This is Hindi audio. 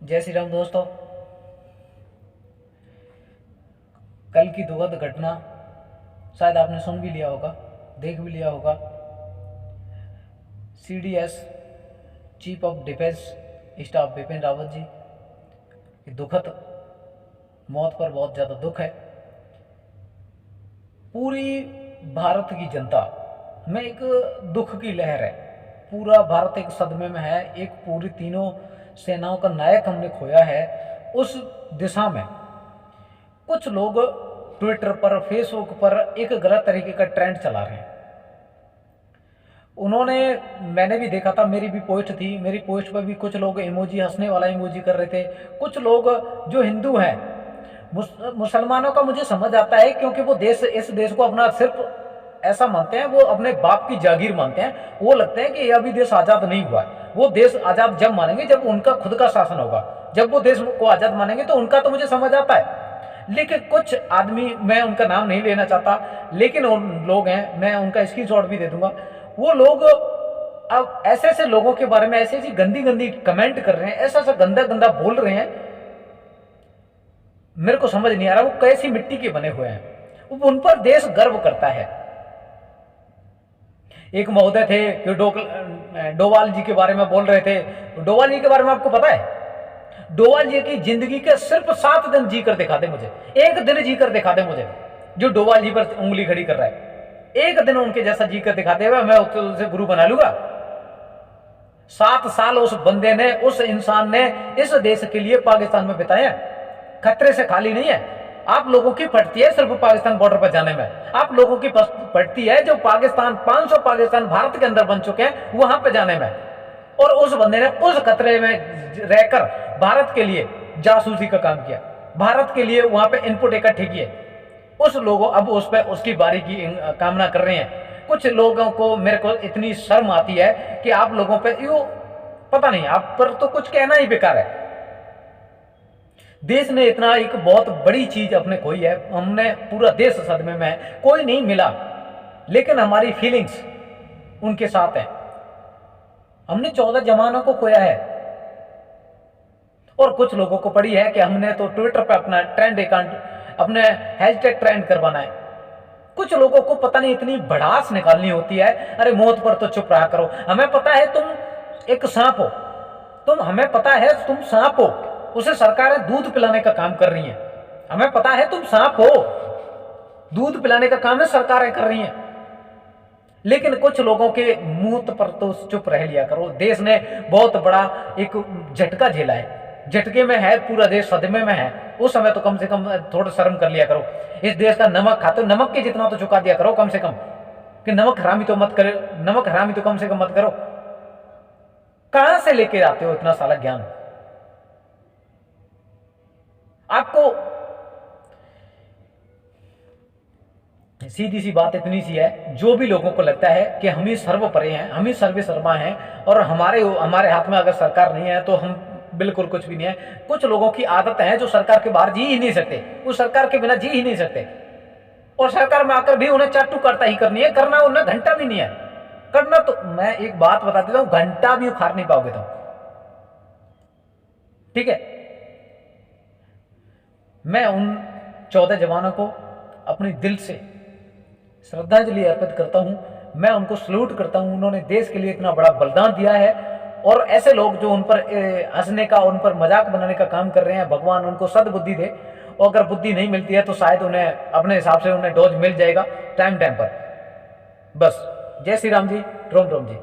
जय श्री राम दोस्तों। कल की दुखद घटना शायद आपने सुन भी लिया होगा, देख भी लिया होगा। CDS chief of defence staff Bipin Rawat ji की दुखद मौत पर बहुत ज़्यादा दुख है। पूरी भारत की जनता में एक दुख की लहर है। पूरा भारत एक सदमे में है। एक पूरी तीनों सेनाओं का नायक हमने खोया है। उस दिशा में कुछ लोग ट्विटर पर, फेसबुक पर एक गलत तरीके का ट्रेंड चला रहे हैं। मैंने भी देखा था, मेरी भी पोस्ट थी, मेरी पोस्ट पर भी कुछ लोग इमोजी, हंसने वाला इमोजी कर रहे थे। कुछ लोग जो हिंदू हैं, मुसलमानों का मुझे समझ आता है, क्योंकि वो इस देश को अपना सिर्फ ऐसा मानते हैं, वो अपने बाप की जागीर मानते हैं। वो लगते हैं कि ये अभी देश आज़ाद नहीं हुआ है। वो देश आज़ाद जब मानेंगे जब उनका खुद का शासन होगा। जब वो देश को आज़ाद मानेंगे तो उनका तो मुझे समझ आता है। लेकिन कुछ आदमी, मैं उनका नाम नहीं लेना चाहता, लेकिन उन लोग हैं, मैं उनका स्क्रीनशॉट भी दे दूंगा। वो लोग अब ऐसे ऐसे लोगों के बारे में ऐसी ऐसी गंदी गंदी कमेंट कर रहे हैं, ऐसा ऐसा गंदा गंदा बोल रहे हैं। मेरे को समझ नहीं आ रहा वो कैसी मिट्टी के बने हुए हैं। उन पर देश गर्व करता है। एक महोदय थे जो डोवाल जी के बारे में बोल रहे थे। डोवाल जी के बारे में आपको पता है? डोवाल जी की जिंदगी के सिर्फ 7 दिन जी कर दिखा दे मुझे, एक दिन जी कर दिखा दे मुझे, जो डोवाल जी पर उंगली खड़ी कर रहा है। एक दिन उनके जैसा जी कर दिखा दे, मैं उसे गुरु बना लूंगा। 7 साल उस बंदे ने, उस इंसान ने इस देश के लिए पाकिस्तान में बिताया। खतरे से खाली नहीं है। आप लोगों की फटती है सिर्फ पाकिस्तान बॉर्डर पर जाने में। आप लोगों की फटती है जो पाकिस्तान, 500 पाकिस्तान भारत के अंदर बन चुके हैं, वहां पे जाने में। और उस बंदे ने उस खतरे में रहकर भारत के लिए जासूसी का काम किया, भारत के लिए वहां पे इनपुट इकट्ठे किए। उस लोगों अब उस पर उसकी बारी की कामना कर रहे हैं। कुछ लोगों को, मेरे को इतनी शर्म आती है कि आप लोगों पे यूं, पता नहीं, आप पर तो कुछ कहना ही बेकार है। देश ने इतना एक बहुत बड़ी चीज अपने खोई है। हमने पूरा देश सदमे में है, कोई नहीं मिला, लेकिन हमारी फीलिंग्स उनके साथ है। हमने 14 जवानों को खोया है। और कुछ लोगों को पड़ी है कि हमने तो ट्विटर पे अपना ट्रेंड अकाउंट, अपने हैशटैग ट्रेंड करवाना है। कुछ लोगों को पता नहीं इतनी भड़ास निकालनी होती है। अरे मौत पर तो चुप रहा करो। हमें पता है तुम एक सांप हो, हमें पता है तुम सांप हो, उसे सरकारें दूध पिलाने का काम कर रही हैं। हमें पता है तुम सांप हो, दूध पिलाने का काम है सरकारें कर रही हैं। लेकिन कुछ लोगों के मुंह पर तो चुप रह लिया करो। देश ने बहुत बड़ा एक झटका झेला है, झटके में है, पूरा देश सदमे में है। उस समय तो कम से कम थोड़ा शर्म कर लिया करो। इस देश का नमक खाते हो, नमक के जितना तो चुका दिया करो कम से कम, कि नमक हरामी तो मत करो, नमक हरामी तो कम से कम मत करो। कहां से लेके आते हो इतना सारा ज्ञान? आपको सीधी सी बात इतनी सी है, जो भी लोगों को लगता है कि हम ही सर्वोपरि हैं, हम ही सर्वे सर्वा हैं, और हमारे हाथ में अगर सरकार नहीं है तो हम बिल्कुल कुछ भी नहीं है। कुछ लोगों की आदत है जो सरकार के बाहर जी ही नहीं सकते, वो सरकार के बिना जी ही नहीं सकते, और सरकार में आकर भी उन्हें चाटू करता ही करनी है। करना उन्हें घंटा भी नहीं है करना। तो मैं एक बात बता देता हूं, घंटा भी उखाड़ नहीं पाओगे तुम, ठीक है? मैं उन 14 जवानों को अपने दिल से श्रद्धांजलि अर्पित करता हूं। मैं उनको सल्यूट करता हूं। उन्होंने देश के लिए इतना बड़ा बलिदान दिया है। और ऐसे लोग जो उन पर हंसने का, उन पर मजाक बनाने का काम कर रहे हैं, भगवान उनको सद्बुद्धि दे। और अगर बुद्धि नहीं मिलती है तो शायद उन्हें अपने हिसाब से उन्हें डोज मिल जाएगा टाइम पर। बस, जय श्री राम जी, रोम रोम जी।